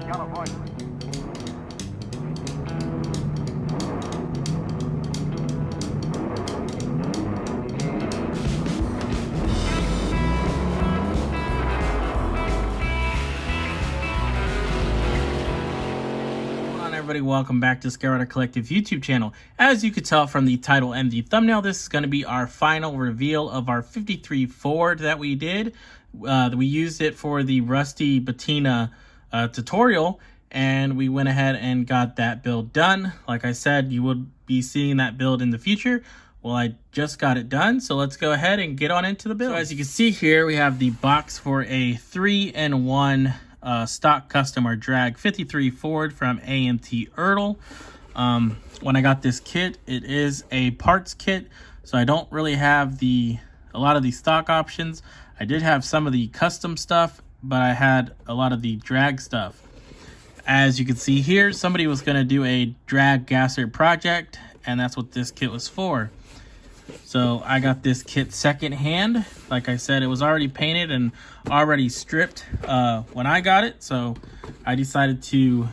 California. Everybody, welcome back to Scarlet Collective YouTube channel. As you could tell from the title and the thumbnail, this is going to be our final reveal of our 53 Ford that we did. We used it for the Rust Patina tutorial, and we went ahead and got that build done. Like I said, you would be seeing that build in the future. Well, I just got it done, so let's go ahead and get on into the build. So as you can see here, we have the box for a 3-in-1 stock custom or drag 53 Ford from AMT-Ertl. When I got this kit, it is a parts kit, so I don't really have a lot of the stock options. I did have some of the custom stuff, but I had a lot of the drag stuff. As you can see here, somebody was going to do a drag gasser project, and that's what this kit was for. So I got this kit secondhand. Like I said, it was already painted and already stripped when I got it. So I decided to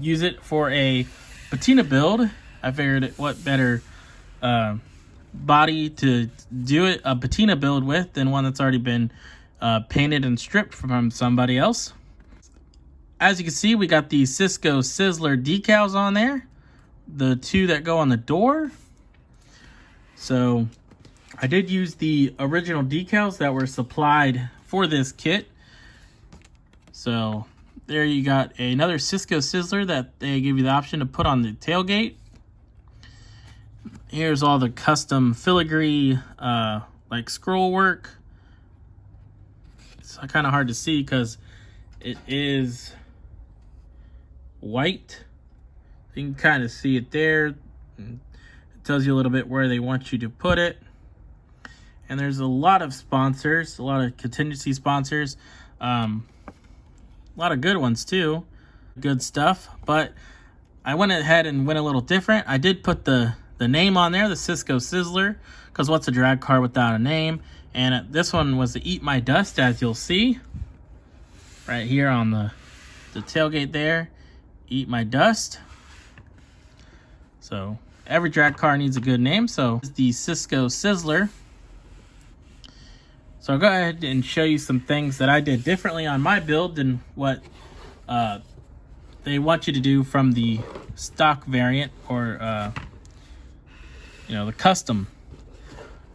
use it for a patina build. I figured what better body to do a patina build with than one that's already been painted and stripped from somebody else. As you can see, we got the Cisco Sizzler decals on there. The two that go on the door. So I did use the original decals that were supplied for this kit. So there you got another Cisco Sizzler that they give you the option to put on the tailgate. Here's all the custom filigree like scroll work. It's kind of hard to see because it is white. You can kind of see it there. It tells you a little bit where they want you to put it. And there's a lot of sponsors, a lot of contingency sponsors. A lot of good ones too. Good stuff. But I went ahead and went a little different. I did put the name on there, the Cisco Sizzler, because what's a drag car without a name? And this one was the Eat My Dust, as you'll see. Right here on the tailgate there. Eat My Dust. So every drag car needs a good name, so the Cisco Sizzler. So I'll go ahead and show you some things that I did differently on my build than what they want you to do from the stock variant or the custom.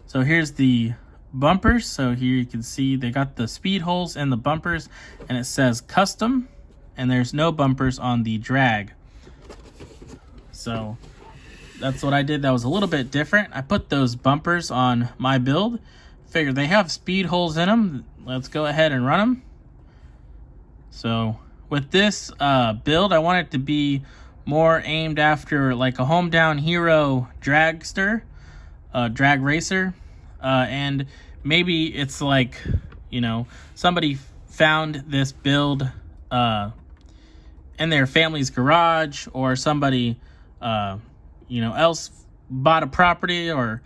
So here's the bumpers. So here you can see they got the speed holes in the bumpers, and it says custom, and there's no bumpers on the drag. So that's what I did. That was a little bit different. I put those bumpers on my build. Figured they have speed holes in them. Let's go ahead and run them. So with this build, I want it to be more aimed after like a hometown hero dragster, drag racer. And maybe it's like, somebody found this build in their family's garage, or somebody else bought a property or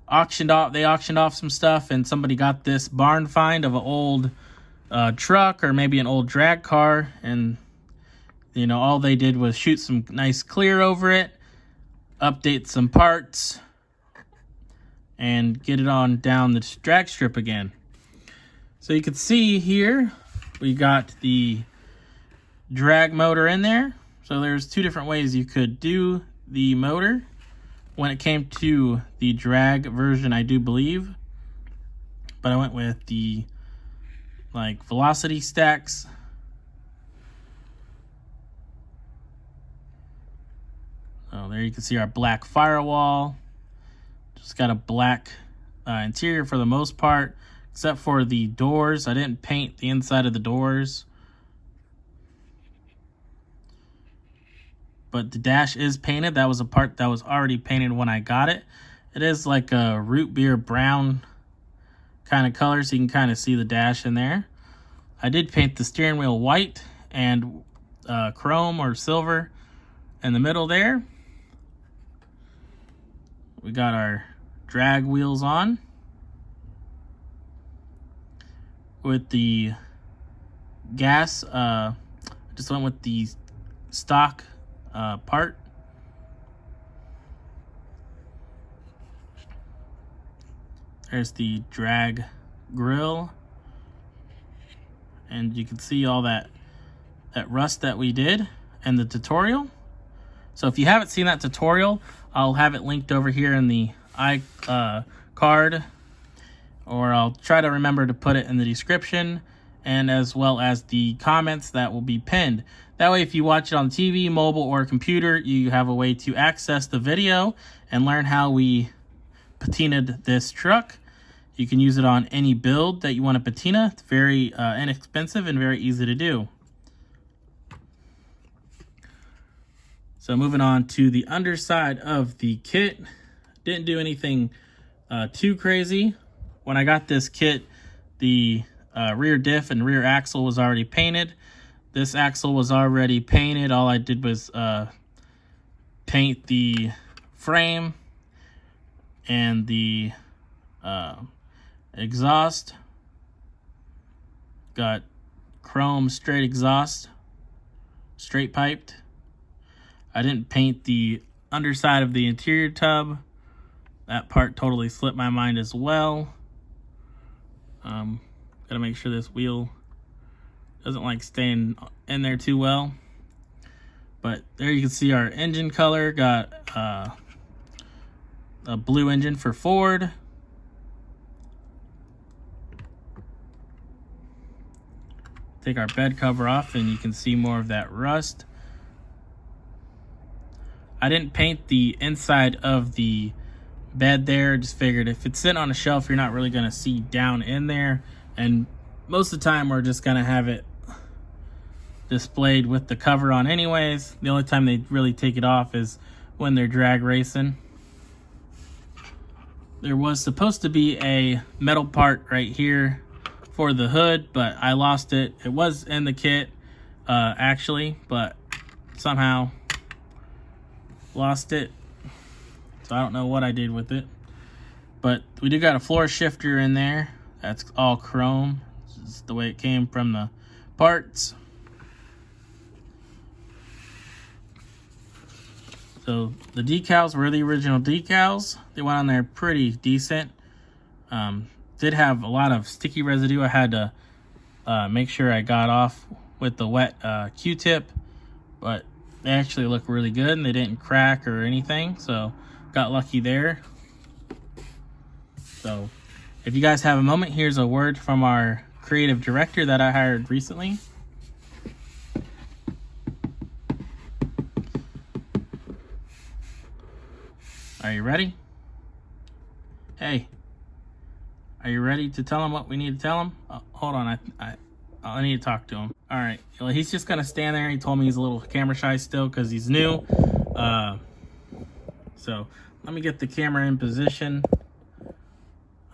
auctioned off some stuff, and somebody got this barn find of an old truck or maybe an old drag car, and all they did was shoot some nice clear over it, update some parts, and get it on down the drag strip again. So you can see here we got the drag motor in there. So there's two different ways you could do the motor when it came to the drag version, I do believe. But I went with the velocity stacks. So there you can see our black firewall. Just got a black interior for the most part, except for the doors. I didn't paint the inside of the doors. But the dash is painted. That was a part that was already painted when I got it. It is like a root beer brown kind of color, so you can kind of see the dash in there. I did paint the steering wheel white and chrome or silver in the middle there. We got our drag wheels on with the gas. Just went with the stock part. There's the drag grill, and you can see all that rust that we did and the tutorial. So if you haven't seen that tutorial, I'll have it linked over here in the card, or I'll try to remember to put it in the description, and as well as the comments that will be pinned. That way, if you watch it on TV, mobile, or computer, you have a way to access the video and learn how we patinaed this truck. You can use it on any build that you want to patina. It's very inexpensive and very easy to do. So moving on to the underside of the kit. Didn't do anything too crazy. When I got this kit, the rear diff and rear axle was already painted. This axle was already painted. All I did was paint the frame and the exhaust. Got chrome straight exhaust, straight piped. I didn't paint the underside of the interior tub. That part totally slipped my mind as well. Gotta make sure this wheel doesn't like staying in there too well. But there you can see our engine color. Got a blue engine for Ford. Take our bed cover off and you can see more of that rust. I didn't paint the inside of the bed there. Just figured if it's sitting on a shelf, you're not really going to see down in there. And most of the time, we're just going to have it displayed with the cover on anyways. The only time they really take it off is when they're drag racing. There was supposed to be a metal part right here for the hood, but I lost it. It was in the kit, actually, but somehow lost it. So I don't know what I did with it. But we do got a floor shifter in there. That's all chrome. This is the way it came from the parts. So the decals were the original decals. They went on there pretty decent. Did have a lot of sticky residue. I had to make sure I got off with the wet Q-tip, but they actually look really good and they didn't crack or anything, so got lucky there. So if you guys have a moment, here's a word from our creative director that I hired recently. Are you ready? Hey, are you ready to tell him what we need to tell him? Hold on, I need to talk to him. All right, well, he's just gonna stand there. He told me he's a little camera shy still because he's new. So let me get the camera in position.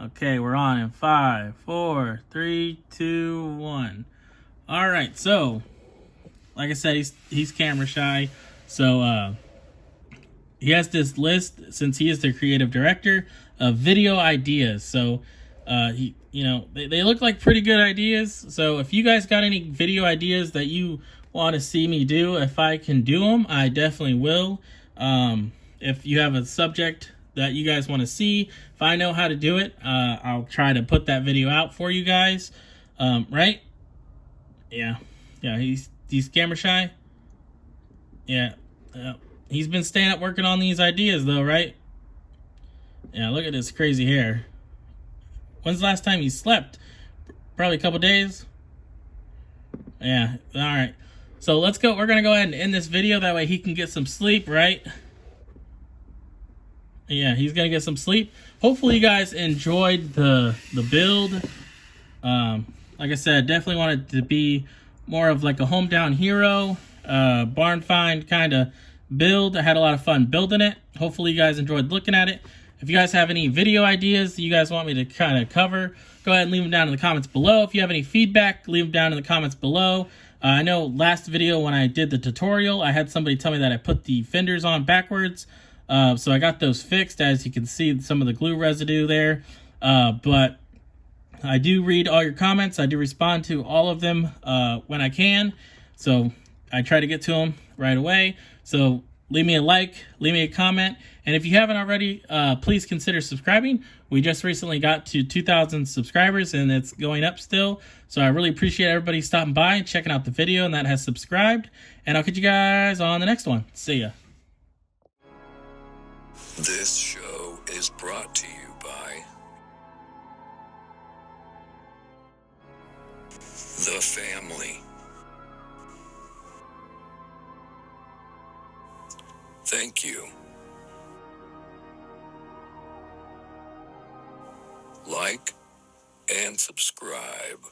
Okay, we're on in 5, 4, 3, 2, 1. All right, so like I said, he's camera shy. So he has this list, since he is the creative director, of video ideas. So they look like pretty good ideas. So if you guys got any video ideas that you want to see me do, if I can do them, I definitely will. If you have a subject that you guys want to see, if I know how to do it, I'll try to put that video out for you guys. Right? Yeah, he's camera shy. Yeah, he's been staying up working on these ideas though, right? Yeah, look at this crazy hair. When's the last time you slept? Probably a couple days. Yeah, all right. So let's go. We're gonna go ahead and end this video. That way he can get some sleep, right? Yeah, he's gonna get some sleep. Hopefully you guys enjoyed the build. Like I said, definitely wanted to be more of like a hometown hero, barn find kind of build. I had a lot of fun building it. Hopefully you guys enjoyed looking at it. If you guys have any video ideas that you guys want me to kind of cover, go ahead and leave them down in the comments below. If you have any feedback, leave them down in the comments below. I know last video when I did the tutorial, I had somebody tell me that I put the fenders on backwards. So I got those fixed. As you can see, some of the glue residue there. But I do read all your comments. I do respond to all of them when I can. So I try to get to them right away. So leave me a like, leave me a comment. And if you haven't already, please consider subscribing. We just recently got to 2,000 subscribers and it's going up still. So I really appreciate everybody stopping by and checking out the video and that has subscribed. And I'll catch you guys on the next one. See ya. This show is brought to you by the family. Thank you. Like and subscribe.